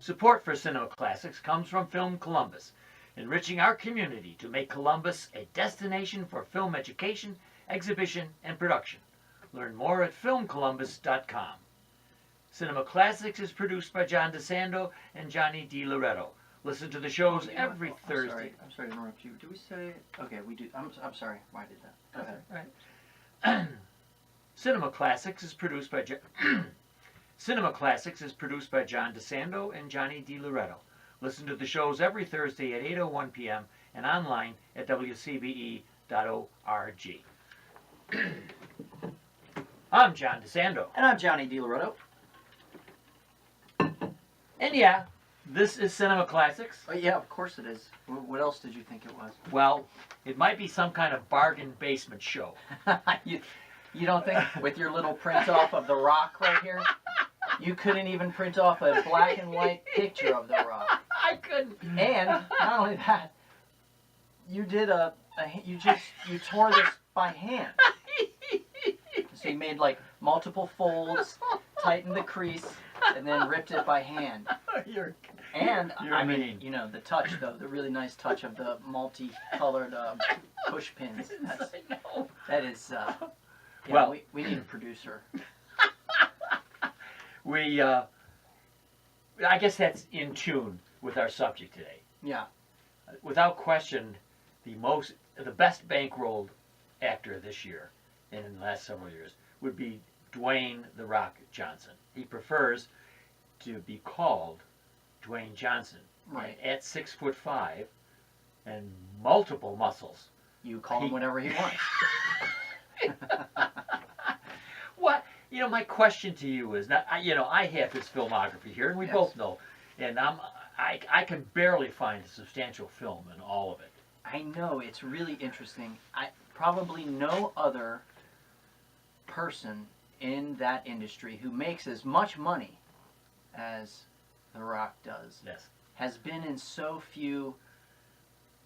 Support for Cinema Classics comes from Film Columbus, enriching our community to make Columbus a destination for film education, exhibition, and production. Learn more at filmcolumbus.com. Cinema Classics is produced by John DeSando and Johnny DiLoretto. Listen to the shows every Thursday. I'm sorry to interrupt you. Do we say... Okay, we do. I'm sorry. Why did that? Go ahead. Right. Cinema Classics is produced by Cinema Classics is produced by John DeSando and Johnny DiLoretto. Listen to the shows every Thursday at 8:01 p.m. and online at WCBE.org. I'm John DeSando. And I'm Johnny DiLoretto. And yeah, this is Cinema Classics. Oh, yeah, of course it is. What else did you think it was? Well, it might be some kind of bargain basement show. you don't think, with your little print off of The Rock right here, you couldn't even print off a black and white picture of The Rock? I couldn't. And not only that, you did you tore this by hand. So you made like multiple folds, tightened the crease, and then ripped it by hand. I mean, you know, the touch though, the really nice touch of the multicolored push pins. That is, well, we need a producer. I guess that's in tune with our subject today. Yeah. Without question, the best bankrolled actor this year and in the last several years would be Dwayne "The Rock" Johnson. He prefers to be called Dwayne Johnson. Right. At 6'5" and multiple muscles. You call him whatever he wants. What? You know, my question to you is, not, I have his filmography here, and we both know, and I can barely find a substantial film in all of it. I know, it's really interesting. Probably no other person in that industry who makes as much money as The Rock does. Yes. Has been in so few,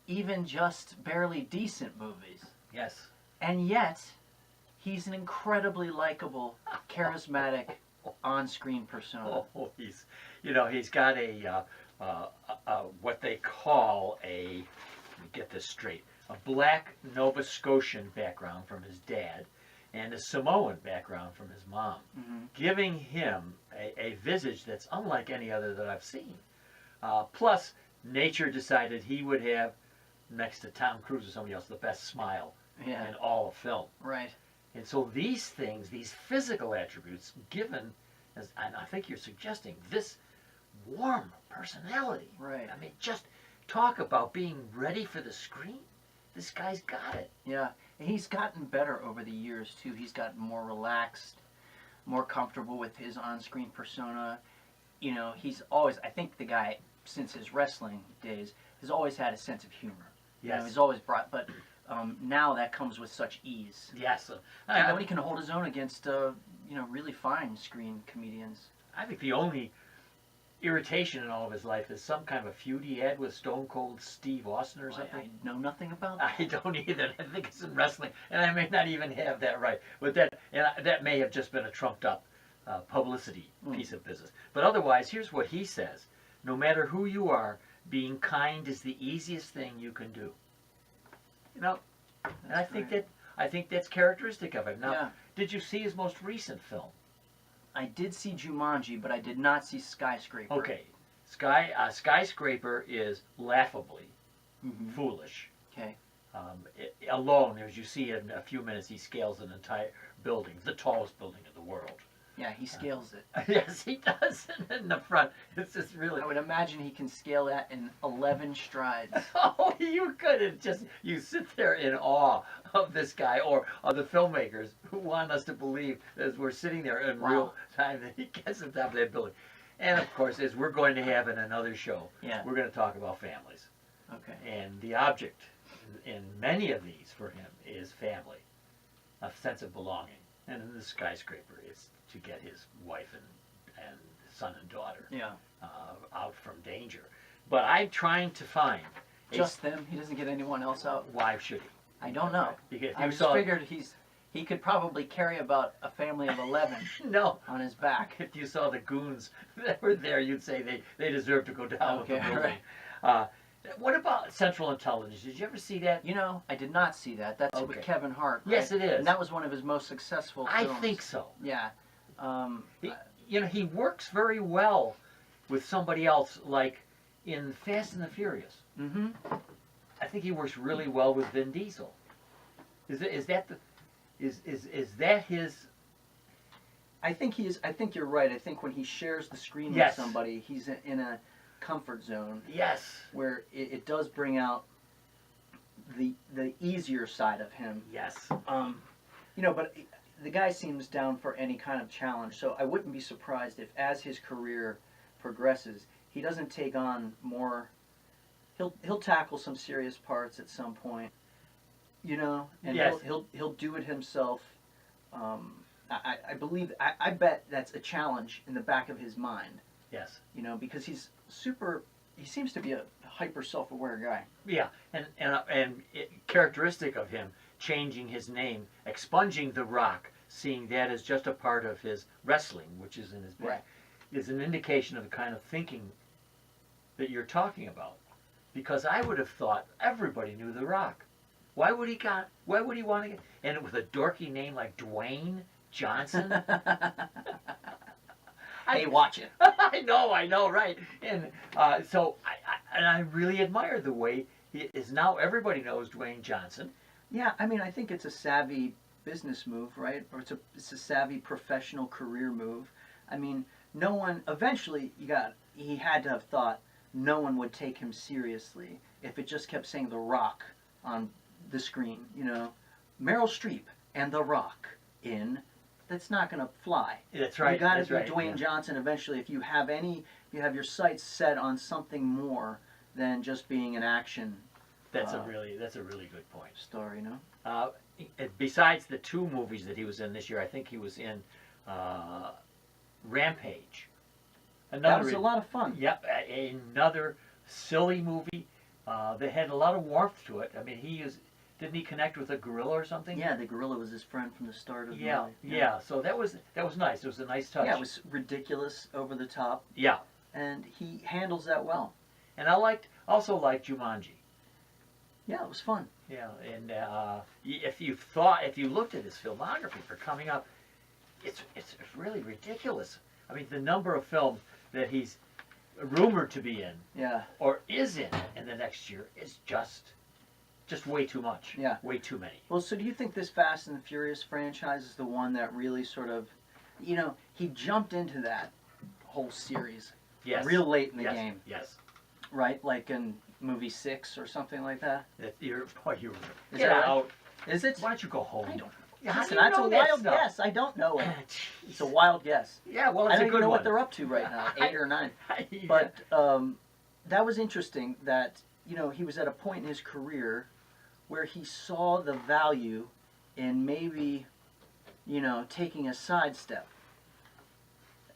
even just barely decent movies. Yes. And yet, he's an incredibly likable, charismatic, on-screen persona. Oh, he's got what they call let me get this straight, a black Nova Scotian background from his dad and a Samoan background from his mom, giving him a visage that's unlike any other that I've seen. Plus, nature decided he would have, next to Tom Cruise or somebody else, the best smile in all of film. Right. And so these things, these physical attributes, given, and I think you're suggesting, this warm personality. Right. I mean, just talk about being ready for the screen. This guy's got it. Yeah. And he's gotten better over the years, too. He's gotten more relaxed, more comfortable with his on-screen persona. You know, he's always, I think the guy, since his wrestling days, has always had a sense of humor. Yes. You know, he's always brought, but now that comes with such ease. Yes. And nobody can hold his own against, really fine screen comedians. I think the only irritation in all of his life is some kind of a feud he had with Stone Cold Steve Austin or something. I know nothing about that. I don't either. I think it's in wrestling, and I may not even have that right. But that may have just been a trumped up publicity piece of business. But otherwise, here's what he says: no matter who you are, being kind is the easiest thing you can do. You know, and I think that's characteristic of him. Now, did you see his most recent film? I did see Jumanji, but I did not see Skyscraper. Okay, Skyscraper is laughably foolish. Okay. Alone, as you see in a few minutes, he scales an entire building, the tallest building in the world. Yeah, he scales it. Yes, he does. In the front, it's just really. I would imagine he can scale that in 11 strides. Oh, you couldn't you sit there in awe of this guy or of the filmmakers who want us to believe as we're sitting there in real time that he gets on top of that building. And of course, as we're going to have in another show, we're going to talk about families. Okay. And the object in many of these for him is family, a sense of belonging. And in the Skyscraper, it's to get his wife and son and daughter out from danger. But I'm trying to find just them. He doesn't get anyone else out. Why should he? I don't know. Because I just figured he could probably carry about a family of 11 No. on his back. If you saw the goons that were there, you'd say they deserve to go down with the Okay, building. right. What about Central Intelligence? Did you ever see that? You know, I did not see that. That's Okay. with Kevin Hart, right? Yes, it is. And that was one of his most successful I films. think so. Yeah. He works very well with somebody else, like in Fast and the Furious. Mm-hmm. I think he works really well with Vin Diesel. Is that his? I think you're right. I think when he shares the screen Yes. with somebody, he's in a comfort zone Yes. where it does bring out the easier side of him. Yes. You know, but the guy seems down for any kind of challenge. So I wouldn't be surprised if, as his career progresses, he doesn't take on more. He'll tackle some serious parts at some point. You know, and Yes. he'll do it himself. I believe I bet that's a challenge in the back of his mind. Yes. You know, because he seems to be a hyper self-aware guy. Yeah, and characteristic of him changing his name, expunging the Rock, seeing that as just a part of his wrestling, which is in his back, Right. is an indication of the kind of thinking that you're talking about. Because I would have thought everybody knew the Rock. Why would he want to get, and with a dorky name like Dwayne Johnson? Hey, watch it. I know, right? And so I really admire the way he is now. Everybody knows Dwayne Johnson. Yeah, I mean, I think it's a savvy business move, right? Or it's a savvy professional career move. I mean, no one. Eventually, he had to have thought no one would take him seriously if it just kept saying The Rock on the screen. You know, Meryl Streep and The Rock in. That's not going to fly. That's right. You got to that's be right, Dwayne yeah. Johnson eventually. If you have your sights set on something more than just being an action. That's a really good point. Star, you know. Besides the two movies that he was in this year, I think he was in Rampage. That was a lot of fun. Yep, another silly movie that had a lot of warmth to it. I mean, didn't he connect with a gorilla or something? Yeah, the gorilla was his friend from the start of the movie. Yeah. So that was nice. It was a nice touch. Yeah, it was ridiculous, over the top. Yeah. And he handles that well. And I also liked Jumanji. Yeah, it was fun. Yeah, and if you looked at his filmography for coming up, it's really ridiculous. I mean, the number of films that he's rumored to be in, Yeah. or is in the next year, is just way too much. Yeah. Way too many. Well, so do you think this Fast and the Furious franchise is the one that really sort of, you know, he jumped into that whole series Yes. real late in the Yes. game, Yes. right? Like in movie 6 or something like that? You're Is get that out. Is it? Why don't you go home? I don't. Yeah, how do Listen, you that's know a that wild stuff? guess. I don't know it. Jeez. It's a wild guess. Yeah, well, I it's don't a even good know one. what they're up to right now, 8 or 9. Yeah. But that was interesting that, you know, he was at a point in his career where he saw the value in maybe, you know, taking a sidestep.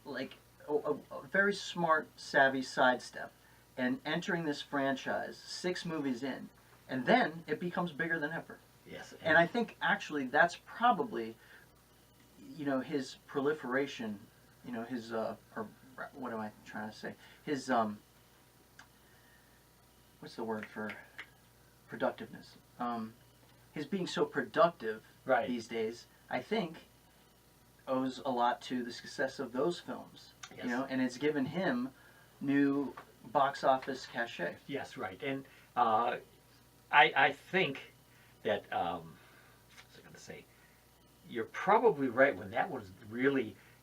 Like a very smart, savvy sidestep. And entering this franchise 6 movies in. And then it becomes bigger than ever. Yes. And I think actually that's probably, you know, his proliferation, you know, his, or what am I trying to say? His, what's the word for productiveness? His being so productive Right. these days, I think, owes a lot to the success of those films. Yes. You know, and it's given him new box office cachet. Yes, right. And I think that, what was I going to say? You're probably right when that was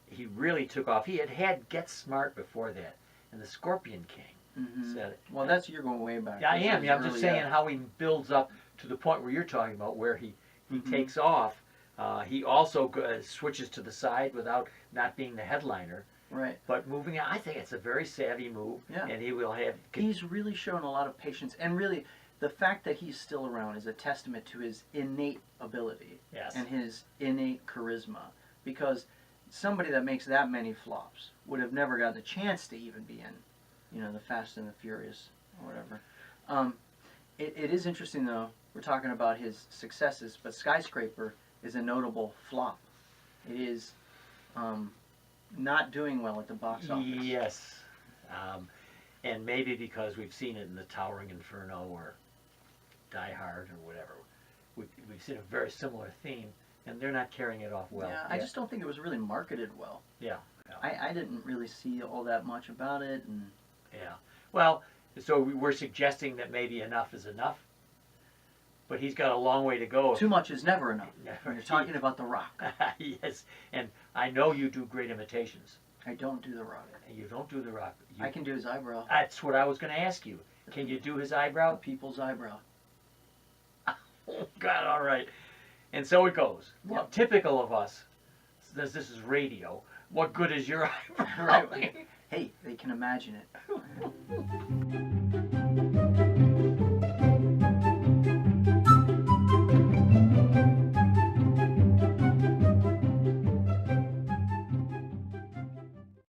he really took off. He had Get Smart before that, and The Scorpion King said it. Well, you're going way back. Yeah, I This am. is Yeah, I'm just early, saying how he builds up to the point where you're talking about, where he takes off. He also switches to the side without not being the headliner. Right. But moving on, I think it's a very savvy move, Yeah. and he will have. He's really shown a lot of patience, and really, the fact that he's still around is a testament to his innate ability Yes. and his innate charisma. Because somebody that makes that many flops would have never gotten the chance to even be in, you know, the Fast and the Furious or whatever. It is interesting though. We're talking about his successes, but Skyscraper is a notable flop. It is not doing well at the box office. Yes. And maybe because we've seen it in The Towering Inferno or Die Hard or whatever. We've seen a very similar theme, and they're not carrying it off well. Yeah, I just don't think it was really marketed well. Yeah. I didn't really see all that much about it. And Yeah. Well, so we're suggesting that maybe enough is enough, but he's got a long way to go. too much is never enough. Never. When you're talking about The Rock. Yes, and I know you do great imitations. I don't do The Rock. You don't do The Rock. I can do his eyebrow. That's what I was going to ask you. Can you do his eyebrow? People's eyebrow. Oh, God, all right. And so it goes. Well, typical of us, this is radio. What good is your eyebrow? Right. Hey, they can imagine it.